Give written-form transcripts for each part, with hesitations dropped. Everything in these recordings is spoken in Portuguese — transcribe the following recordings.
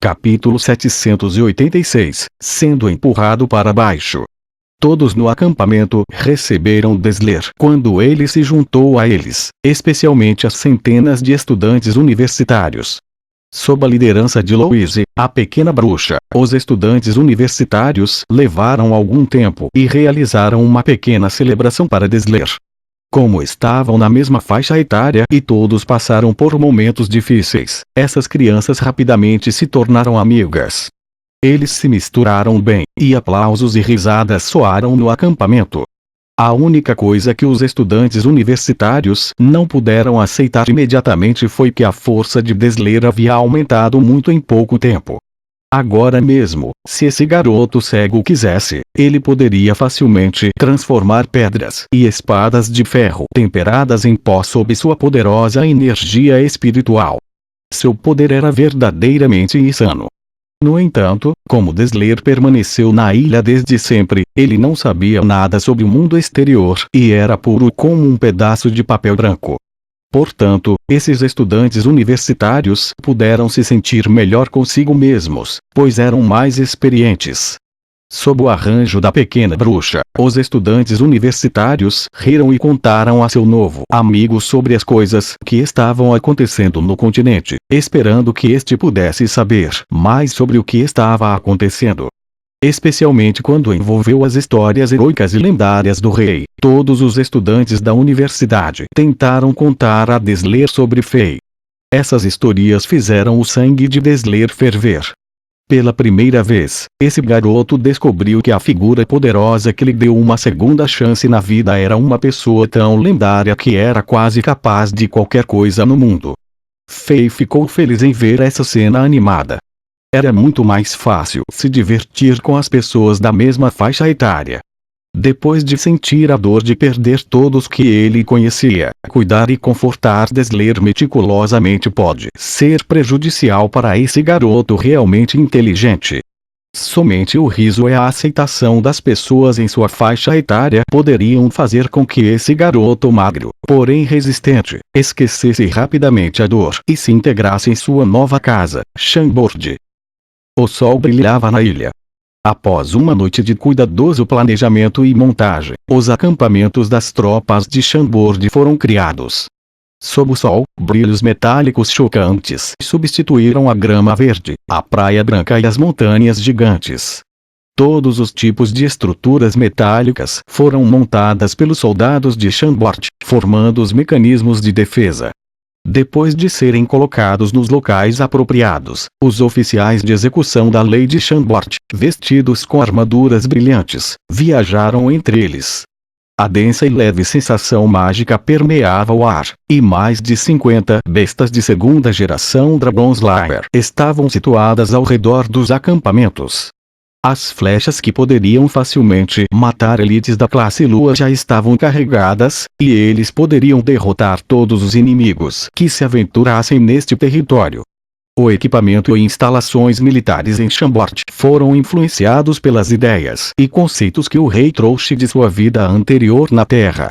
Capítulo 786, sendo empurrado para baixo. Todos no acampamento receberam Dessler quando ele se juntou a eles, especialmente as centenas de estudantes universitários. Sob a liderança de Louise, a pequena bruxa, os estudantes universitários levaram algum tempo e realizaram uma pequena celebração para Dessler. Como estavam na mesma faixa etária e todos passaram por momentos difíceis, essas crianças rapidamente se tornaram amigas. Eles se misturaram bem, e aplausos e risadas soaram no acampamento. A única coisa que os estudantes universitários não puderam aceitar imediatamente foi que a força de Dessler havia aumentado muito em pouco tempo. Agora mesmo, se esse garoto cego quisesse, ele poderia facilmente transformar pedras e espadas de ferro temperadas em pó sob sua poderosa energia espiritual. Seu poder era verdadeiramente insano. No entanto, como Dessler permaneceu na ilha desde sempre, ele não sabia nada sobre o mundo exterior e era puro como um pedaço de papel branco. Portanto, esses estudantes universitários puderam se sentir melhor consigo mesmos, pois eram mais experientes. Sob o arranjo da pequena bruxa, os estudantes universitários riram e contaram a seu novo amigo sobre as coisas que estavam acontecendo no continente, esperando que este pudesse saber mais sobre o que estava acontecendo. Especialmente quando envolveu as histórias heroicas e lendárias do rei, todos os estudantes da universidade tentaram contar a Dessler sobre Fei. Essas histórias fizeram o sangue de Dessler ferver. Pela primeira vez, esse garoto descobriu que a figura poderosa que lhe deu uma segunda chance na vida era uma pessoa tão lendária que era quase capaz de qualquer coisa no mundo. Fei ficou feliz em ver essa cena animada. Era muito mais fácil se divertir com as pessoas da mesma faixa etária. Depois de sentir a dor de perder todos que ele conhecia, cuidar e confortar Dessler meticulosamente pode ser prejudicial para esse garoto realmente inteligente. Somente o riso e a aceitação das pessoas em sua faixa etária poderiam fazer com que esse garoto magro, porém resistente, esquecesse rapidamente a dor e se integrasse em sua nova casa, Chambord. O sol brilhava na ilha. Após uma noite de cuidadoso planejamento e montagem, os acampamentos das tropas de Chambord foram criados. Sob o sol, brilhos metálicos chocantes substituíram a grama verde, a praia branca e as montanhas gigantes. Todos os tipos de estruturas metálicas foram montadas pelos soldados de Chambord, formando os mecanismos de defesa. Depois de serem colocados nos locais apropriados, os oficiais de execução da lei de Chambord, vestidos com armaduras brilhantes, viajaram entre eles. A densa e leve sensação mágica permeava o ar, e mais de 50 bestas de segunda geração Dragonslayer estavam situadas ao redor dos acampamentos. As flechas que poderiam facilmente matar elites da classe Lua já estavam carregadas, e eles poderiam derrotar todos os inimigos que se aventurassem neste território. O equipamento e instalações militares em Chambord foram influenciados pelas ideias e conceitos que o rei trouxe de sua vida anterior na Terra.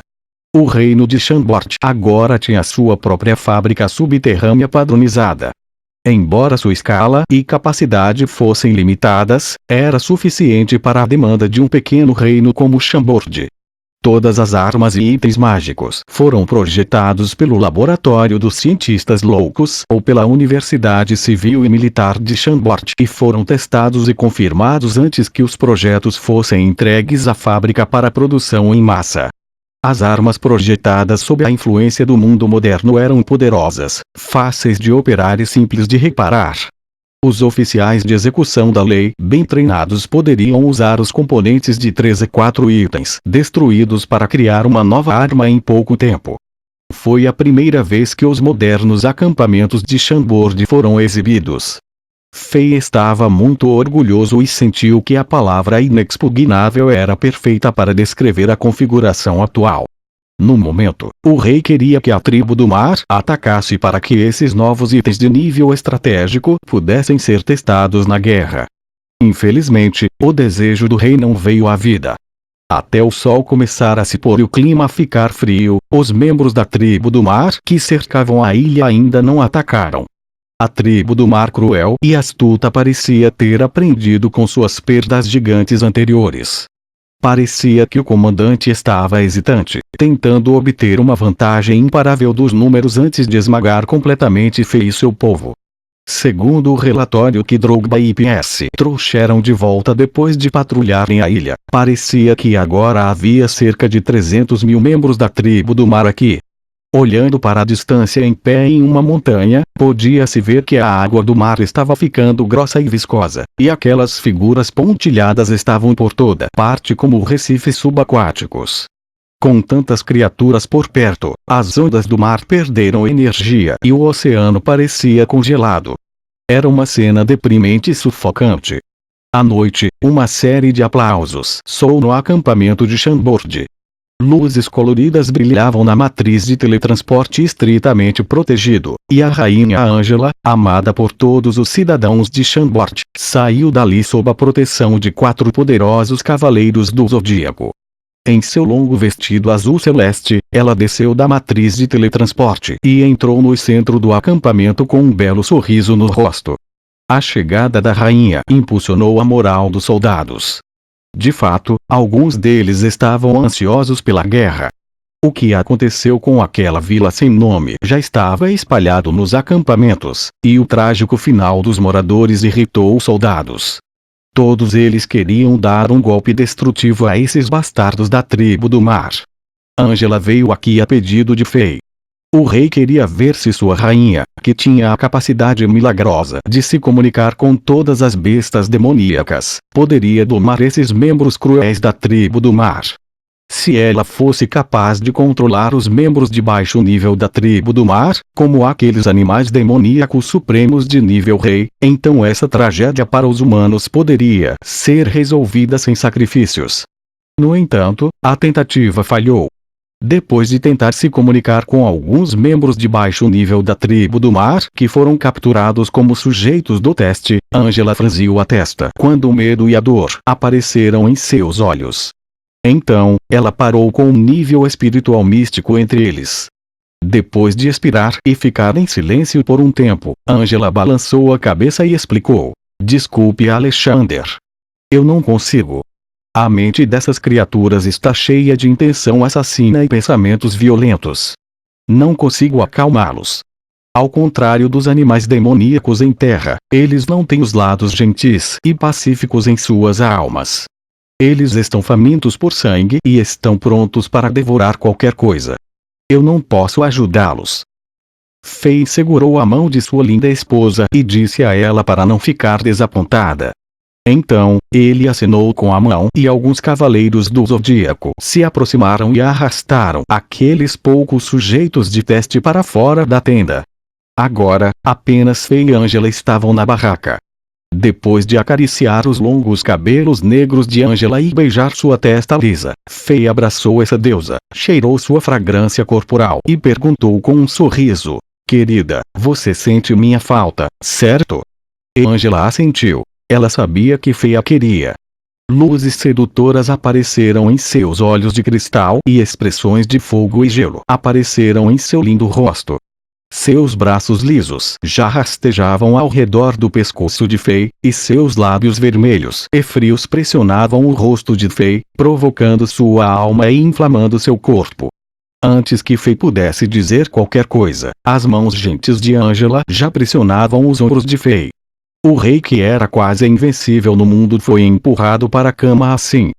O reino de Chambord agora tinha sua própria fábrica subterrânea padronizada. Embora sua escala e capacidade fossem limitadas, era suficiente para a demanda de um pequeno reino como Chambord. Todas as armas e itens mágicos foram projetados pelo Laboratório dos Cientistas Loucos ou pela Universidade Civil e Militar de Chambord e foram testados e confirmados antes que os projetos fossem entregues à fábrica para produção em massa. As armas projetadas sob a influência do mundo moderno eram poderosas, fáceis de operar e simples de reparar. Os oficiais de execução da lei, bem treinados, poderiam usar os componentes de 3 a 4 itens destruídos para criar uma nova arma em pouco tempo. Foi a primeira vez que os modernos acampamentos de Chambord foram exibidos. Fei estava muito orgulhoso e sentiu que a palavra inexpugnável era perfeita para descrever a configuração atual. No momento, o rei queria que a tribo do mar atacasse para que esses novos itens de nível estratégico pudessem ser testados na guerra. Infelizmente, o desejo do rei não veio à vida. Até o sol começar a se pôr e o clima ficar frio, os membros da tribo do mar que cercavam a ilha ainda não atacaram. A tribo do Mar cruel e astuta parecia ter aprendido com suas perdas gigantes anteriores. Parecia que o comandante estava hesitante, tentando obter uma vantagem imparável dos números antes de esmagar completamente Fei e seu povo. Segundo o relatório que Drogba e PS trouxeram de volta depois de patrulharem a ilha, parecia que agora havia cerca de 300 mil membros da tribo do Mar aqui. Olhando para a distância em pé em uma montanha, podia-se ver que a água do mar estava ficando grossa e viscosa, e aquelas figuras pontilhadas estavam por toda parte como recifes subaquáticos. Com tantas criaturas por perto, as ondas do mar perderam energia e o oceano parecia congelado. Era uma cena deprimente e sufocante. À noite, uma série de aplausos soou no acampamento de Chambord. Luzes coloridas brilhavam na matriz de teletransporte estritamente protegido, e a rainha Ângela, amada por todos os cidadãos de Chambord, saiu dali sob a proteção de 4 poderosos cavaleiros do Zodíaco. Em seu longo vestido azul celeste, ela desceu da matriz de teletransporte e entrou no centro do acampamento com um belo sorriso no rosto. A chegada da rainha impulsionou a moral dos soldados. De fato, alguns deles estavam ansiosos pela guerra. O que aconteceu com aquela vila sem nome já estava espalhado nos acampamentos, e o trágico final dos moradores irritou os soldados. Todos eles queriam dar um golpe destrutivo a esses bastardos da tribo do mar. Ângela veio aqui a pedido de Fei. O rei queria ver se sua rainha, que tinha a capacidade milagrosa de se comunicar com todas as bestas demoníacas, poderia domar esses membros cruéis da tribo do mar. Se ela fosse capaz de controlar os membros de baixo nível da tribo do mar, como aqueles animais demoníacos supremos de nível rei, então essa tragédia para os humanos poderia ser resolvida sem sacrifícios. No entanto, a tentativa falhou. Depois de tentar se comunicar com alguns membros de baixo nível da tribo do mar que foram capturados como sujeitos do teste, Ângela franziu a testa quando o medo e a dor apareceram em seus olhos. Então, ela parou com um nível espiritual místico entre eles. Depois de expirar e ficar em silêncio por um tempo, Ângela balançou a cabeça e explicou: "Desculpe, Alexander. Eu não consigo. A mente dessas criaturas está cheia de intenção assassina e pensamentos violentos. Não consigo acalmá-los. Ao contrário dos animais demoníacos em terra, eles não têm os lados gentis e pacíficos em suas almas. Eles estão famintos por sangue e estão prontos para devorar qualquer coisa. Eu não posso ajudá-los." Fei segurou a mão de sua linda esposa e disse a ela para não ficar desapontada. Então, ele acenou com a mão e alguns cavaleiros do Zodíaco se aproximaram e arrastaram aqueles poucos sujeitos de teste para fora da tenda. Agora, apenas Fei e Ângela estavam na barraca. Depois de acariciar os longos cabelos negros de Ângela e beijar sua testa lisa, Fei abraçou essa deusa, cheirou sua fragrância corporal e perguntou com um sorriso: "Querida, você sente minha falta, certo?" E Ângela assentiu. Ela sabia que Fei a queria. Luzes sedutoras apareceram em seus olhos de cristal e expressões de fogo e gelo apareceram em seu lindo rosto. Seus braços lisos já rastejavam ao redor do pescoço de Fei, e seus lábios vermelhos e frios pressionavam o rosto de Fei, provocando sua alma e inflamando seu corpo. Antes que Fei pudesse dizer qualquer coisa, as mãos gentis de Ângela já pressionavam os ombros de Fei. O rei, que era quase invencível no mundo, foi empurrado para a cama assim,